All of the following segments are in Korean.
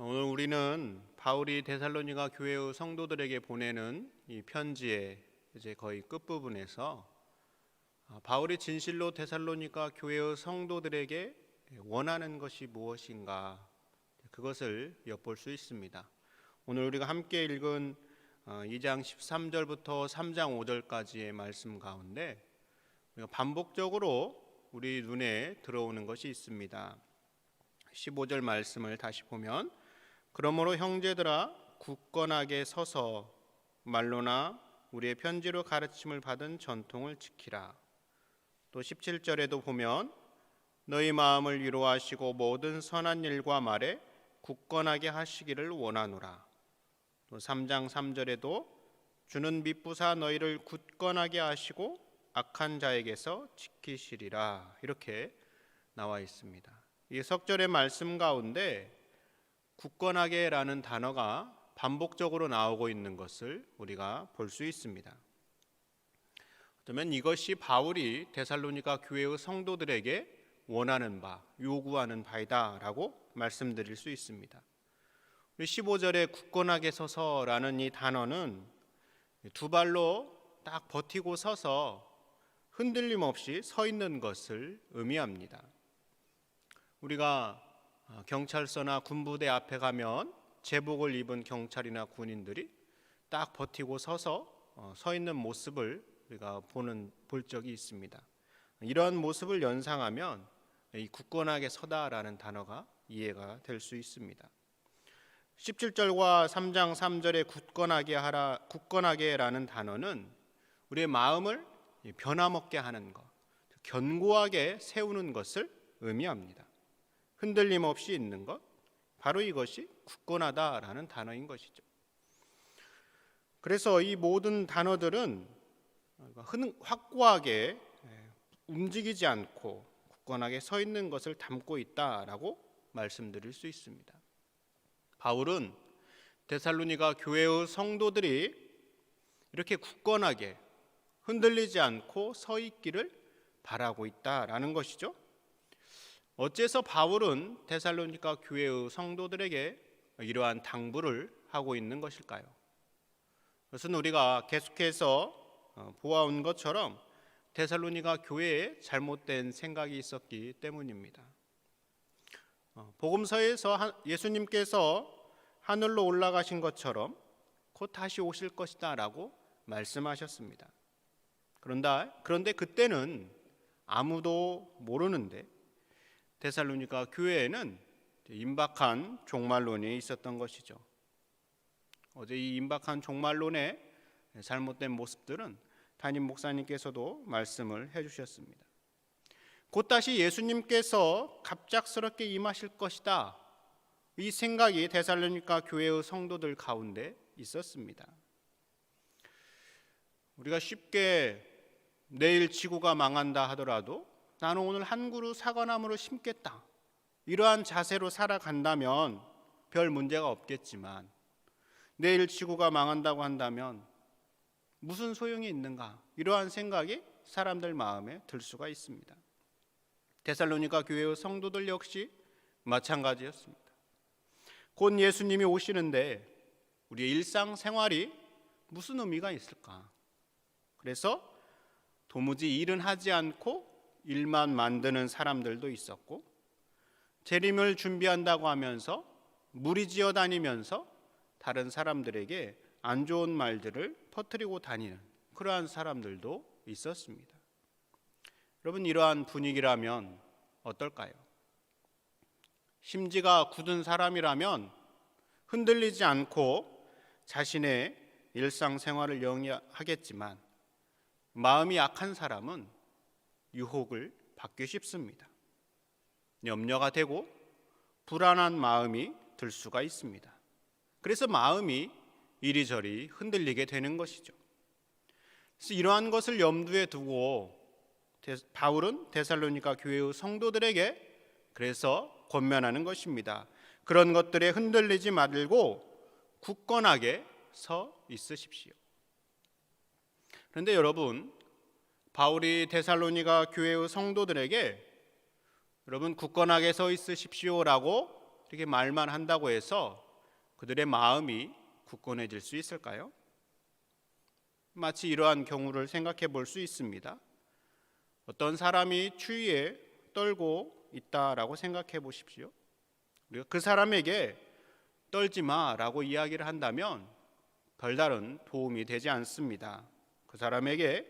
오늘 우리는 바울이 데살로니가 교회의 성도들에게 보내는 이 편지의 이제 거의 끝부분에서 바울이 진실로 데살로니가 교회의 성도들에게 원하는 것이 무엇인가, 그것을 엿볼 수 있습니다. 오늘 우리가 함께 읽은 2장 13절부터 3장 5절까지의 말씀 가운데 반복적으로 우리 눈에 들어오는 것이 있습니다. 15절 말씀을 다시 보면, 그러므로 형제들아 굳건하게 서서 말로나 우리의 편지로 가르침을 받은 전통을 지키라. 또 17절에도 보면 너희 마음을 위로하시고 모든 선한 일과 말에 굳건하게 하시기를 원하노라. 또 3장 3절에도 주는 미쁘사 너희를 굳건하게 하시고 악한 자에게서 지키시리라. 이렇게 나와 있습니다. 이 석절의 말씀 가운데 굳건하게라는 단어가 반복적으로 나오고 있는 것을 우리가 볼 수 있습니다. 그러면 이것이 바울이 데살로니가 교회의 성도들에게 원하는 바, 요구하는 바이다라고 말씀드릴 수 있습니다. 15절에 굳건하게 서서라는 이 단어는 두 발로 딱 버티고 서서 흔들림 없이 서 있는 것을 의미합니다. 우리가 경찰서나 군부대 앞에 가면 제복을 입은 경찰이나 군인들이 딱 버티고 서서 서 있는 모습을 우리가 볼 적이 있습니다. 이러한 모습을 연상하면 이 굳건하게 서다라는 단어가 이해가 될 수 있습니다. 17절과 3장 3절에 굳건하게라는 단어는 우리의 마음을 변함없게 하는 것, 견고하게 세우는 것을 의미합니다. 흔들림 없이 있는 것, 바로 이것이 굳건하다라는 단어인 것이죠. 그래서 이 모든 단어들은 확고하게 움직이지 않고 굳건하게 서 있는 것을 담고 있다라고 말씀드릴 수 있습니다. 바울은 데살로니가 교회의 성도들이 이렇게 굳건하게 흔들리지 않고 서 있기를 바라고 있다라는 것이죠. 어째서 바울은 데살로니가 교회의 성도들에게 이러한 당부를 하고 있는 것일까요? 그것은 우리가 계속해서 보아온 것처럼 데살로니가 교회에 잘못된 생각이 있었기 때문입니다. 복음서에서 예수님께서 하늘로 올라가신 것처럼 곧 다시 오실 것이다 라고 말씀하셨습니다. 그런데 그때는 아무도 모르는데 데살로니가 교회에는 임박한 종말론이 있었던 것이죠. 어제 이 임박한 종말론의 잘못된 모습들은 담임 목사님께서도 말씀을 해주셨습니다. 곧 다시 예수님께서 갑작스럽게 임하실 것이다, 이 생각이 데살로니가 교회의 성도들 가운데 있었습니다. 우리가 쉽게 내일 지구가 망한다 하더라도 나는 오늘 한 그루 사과나무를 심겠다, 이러한 자세로 살아간다면 별 문제가 없겠지만, 내일 지구가 망한다고 한다면 무슨 소용이 있는가, 이러한 생각이 사람들 마음에 들 수가 있습니다. 데살로니가 교회의 성도들 역시 마찬가지였습니다. 곧 예수님이 오시는데 우리의 일상생활이 무슨 의미가 있을까? 그래서 도무지 일은 하지 않고 일만 만드는 사람들도 있었고, 재림을 준비한다고 하면서 무리지어 다니면서 다른 사람들에게 안 좋은 말들을 퍼뜨리고 다니는 그러한 사람들도 있었습니다. 여러분, 이러한 분위기라면 어떨까요? 심지가 굳은 사람이라면 흔들리지 않고 자신의 일상생활을 영위하겠지만, 마음이 약한 사람은 유혹을 받기 쉽습니다. 염려가 되고 불안한 마음이 들 수가 있습니다. 그래서 마음이 이리저리 흔들리게 되는 것이죠. 그래서 이러한 것을 염두에 두고 바울은 데살로니가 교회의 성도들에게 그래서 권면하는 것입니다. 그런 것들에 흔들리지 말고 굳건하게 서 있으십시오. 그런데 여러분, 바울이 데살로니가 교회의 성도들에게 여러분 굳건하게 서 있으십시오라고 이렇게 말만 한다고 해서 그들의 마음이 굳건해질 수 있을까요? 마치 이러한 경우를 생각해 볼 수 있습니다. 어떤 사람이 추위에 떨고 있다라고 생각해 보십시오. 우리가 그 사람에게 떨지 마라고 이야기를 한다면 별다른 도움이 되지 않습니다. 그 사람에게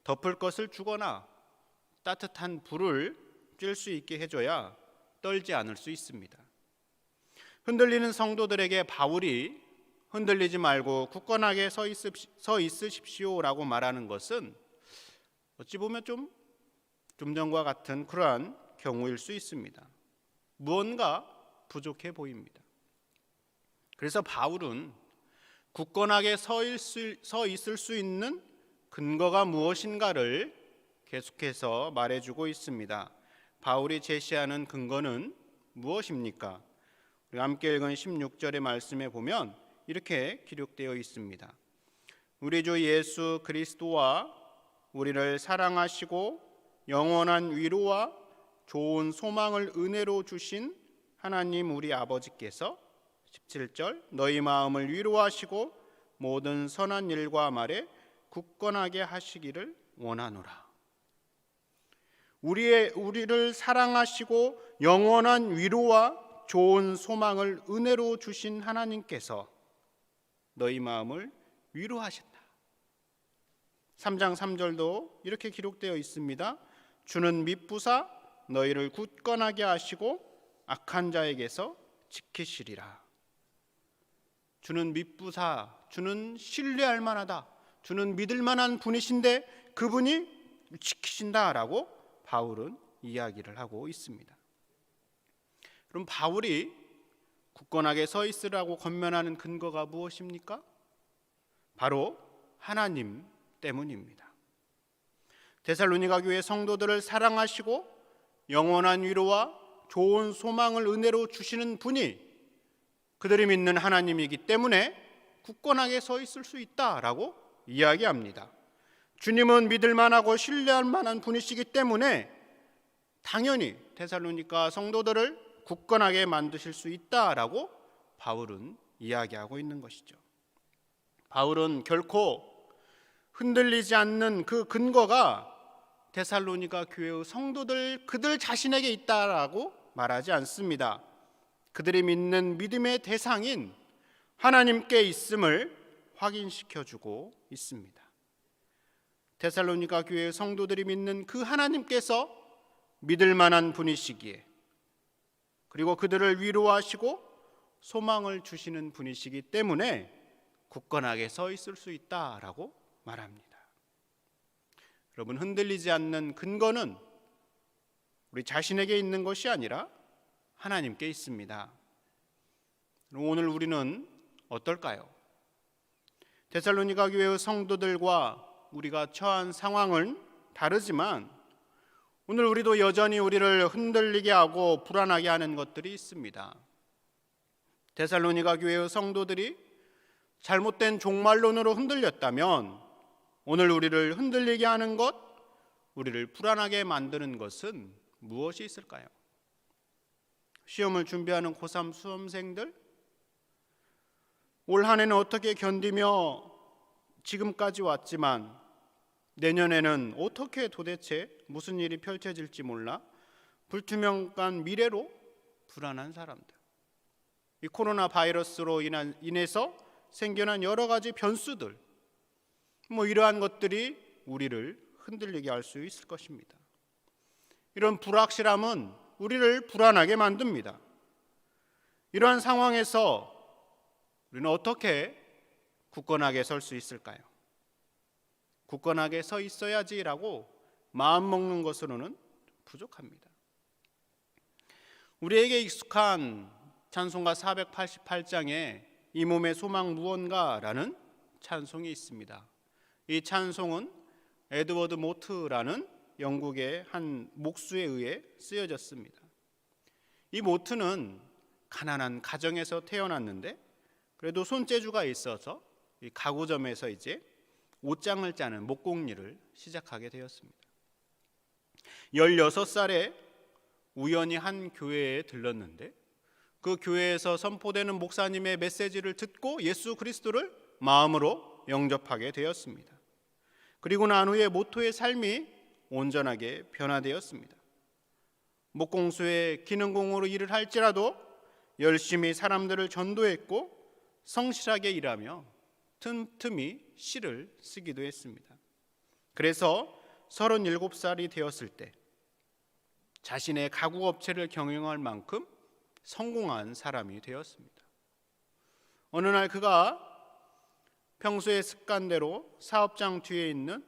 덮을 것을 주거나 따뜻한 불을 쬐 수 있게 해줘야 떨지 않을 수 있습니다. 흔들리는 성도들에게 바울이 흔들리지 말고 굳건하게 서 있으십시오라고 말하는 것은 어찌 보면 좀 전과 같은 그러한 경우일 수 있습니다. 무언가 부족해 보입니다. 그래서 바울은 굳건하게 서 있을 수 있는 근거가 무엇인가를 계속해서 말해주고 있습니다. 바울이 제시하는 근거는 무엇입니까? 우리 함께 읽은 16절의 말씀에 보면 이렇게 기록되어 있습니다. 우리 주 예수 그리스도와 우리를 사랑하시고 영원한 위로와 좋은 소망을 은혜로 주신 하나님 우리 아버지께서 17절 너희 마음을 위로하시고 모든 선한 일과 말에 굳건하게 하시기를 원하노라. 우리를 사랑하시고 영원한 위로와 좋은 소망을 은혜로 주신 하나님께서 너희 마음을 위로하신다. 3장 3절도 이렇게 기록되어 있습니다. 주는 미쁘사 너희를 굳건하게 하시고 악한 자에게서 지키시리라. 주는 미쁘사, 주는 신뢰할 만하다, 주는 믿을 만한 분이신데 그분이 지키신다라고 바울은 이야기를 하고 있습니다. 그럼 바울이 굳건하게 서 있으라고 권면하는 근거가 무엇입니까? 바로 하나님 때문입니다. 데살로니가 교회 성도들을 사랑하시고 영원한 위로와 좋은 소망을 은혜로 주시는 분이 그들이 믿는 하나님이기 때문에 굳건하게 서 있을 수 있다라고 이야기합니다. 주님은 믿을 만하고 신뢰할 만한 분이시기 때문에 당연히 데살로니가 성도들을 굳건하게 만드실 수 있다라고 바울은 이야기하고 있는 것이죠. 바울은 결코 흔들리지 않는 그 근거가 데살로니가 교회의 성도들 그들 자신에게 있다라고 말하지 않습니다. 그들이 믿는 믿음의 대상인 하나님께 있음을 확인시켜주고 있습니다. 데살로니가 교회의 성도들이 믿는 그 하나님께서 믿을 만한 분이시기에 그리고 그들을 위로하시고 소망을 주시는 분이시기 때문에 굳건하게 서 있을 수 있다라고 말합니다. 여러분, 흔들리지 않는 근거는 우리 자신에게 있는 것이 아니라 하나님께 있습니다. 오늘 우리는 어떨까요? 데살로니가 교회의 성도들과 우리가 처한 상황은 다르지만 오늘 우리도 여전히 우리를 흔들리게 하고 불안하게 하는 것들이 있습니다. 데살로니가 교회의 성도들이 잘못된 종말론으로 흔들렸다면 오늘 우리를 흔들리게 하는 것, 우리를 불안하게 만드는 것은 무엇이 있을까요? 시험을 준비하는 고3 수험생들, 올 한 해는 어떻게 견디며 지금까지 왔지만 내년에는 어떻게 도대체 무슨 일이 펼쳐질지 몰라 불투명한 미래로 불안한 사람들, 이 코로나 바이러스로 인해서 생겨난 여러 가지 변수들, 이러한 것들이 우리를 흔들리게 할 수 있을 것입니다. 이런 불확실함은 우리를 불안하게 만듭니다. 이러한 상황에서 우리는 어떻게 굳건하게 설 수 있을까요? 굳건하게 서 있어야지라고 마음 먹는 것으로는 부족합니다. 우리에게 익숙한 찬송가 488장에 이 몸의 소망 무언가라는 찬송이 있습니다. 이 찬송은 에드워드 모트라는 영국의 한 목수에 의해 쓰여졌습니다. 이 모트는 가난한 가정에서 태어났는데 그래도 손재주가 있어서 이 가구점에서 이제 옷장을 짜는 목공일을 시작하게 되었습니다. 16살에 우연히 한 교회에 들렀는데 그 교회에서 선포되는 목사님의 메시지를 듣고 예수 그리스도를 마음으로 영접하게 되었습니다. 그리고 난 후에 모토의 삶이 온전하게 변화되었습니다. 목공소의 기능공으로 일을 할지라도 열심히 사람들을 전도했고 성실하게 일하며 틈틈이 시를 쓰기도 했습니다. 그래서 37살이 되었을 때 자신의 가구업체를 경영할 만큼 성공한 사람이 되었습니다. 어느 날 그가 평소의 습관대로 사업장 뒤에 있는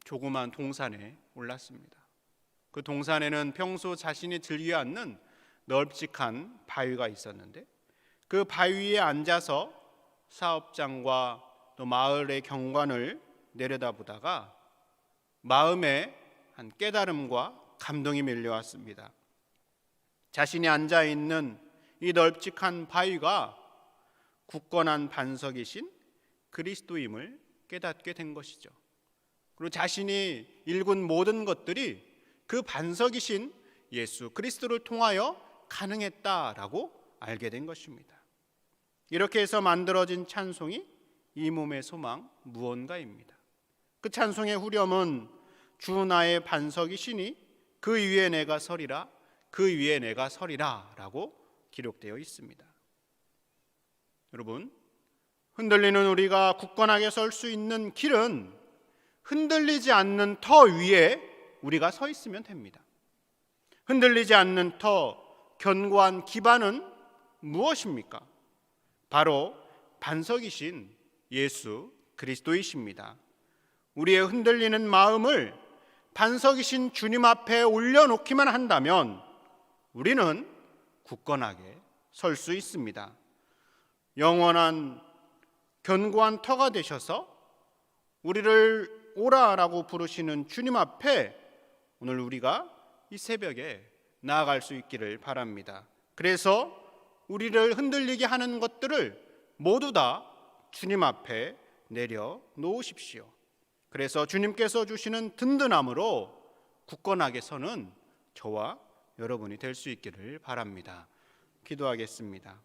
조그만 동산에 올랐습니다. 그 동산에는 평소 자신이 즐겨 앉는 널찍한 바위가 있었는데 그 바위에 앉아서 사업장과 또 마을의 경관을 내려다보다가 마음에 한 깨달음과 감동이 밀려왔습니다. 자신이 앉아있는 이 널찍한 바위가 굳건한 반석이신 그리스도임을 깨닫게 된 것이죠. 그리고 자신이 읽은 모든 것들이 그 반석이신 예수 그리스도를 통하여 가능했다라고 알게 된 것입니다. 이렇게 해서 만들어진 찬송이 이 몸의 소망 무언가입니다. 그 찬송의 후렴은 주 나의 반석이시니 그 위에 내가 서리라 그 위에 내가 서리라 라고 기록되어 있습니다. 여러분, 흔들리는 우리가 굳건하게 설 수 있는 길은 흔들리지 않는 터 위에 우리가 서 있으면 됩니다. 흔들리지 않는 터, 견고한 기반은 무엇입니까? 바로 반석이신 예수 그리스도이십니다. 우리의 흔들리는 마음을 반석이신 주님 앞에 올려놓기만 한다면 우리는 굳건하게 설 수 있습니다. 영원한 견고한 터가 되셔서 우리를 오라라고 부르시는 주님 앞에 오늘 우리가 이 새벽에 나아갈 수 있기를 바랍니다. 그래서 우리를 흔들리게 하는 것들을 모두 다 주님 앞에 내려놓으십시오. 그래서 주님께서 주시는 든든함으로 굳건하게 서는 저와 여러분이 될 수 있기를 바랍니다. 기도하겠습니다.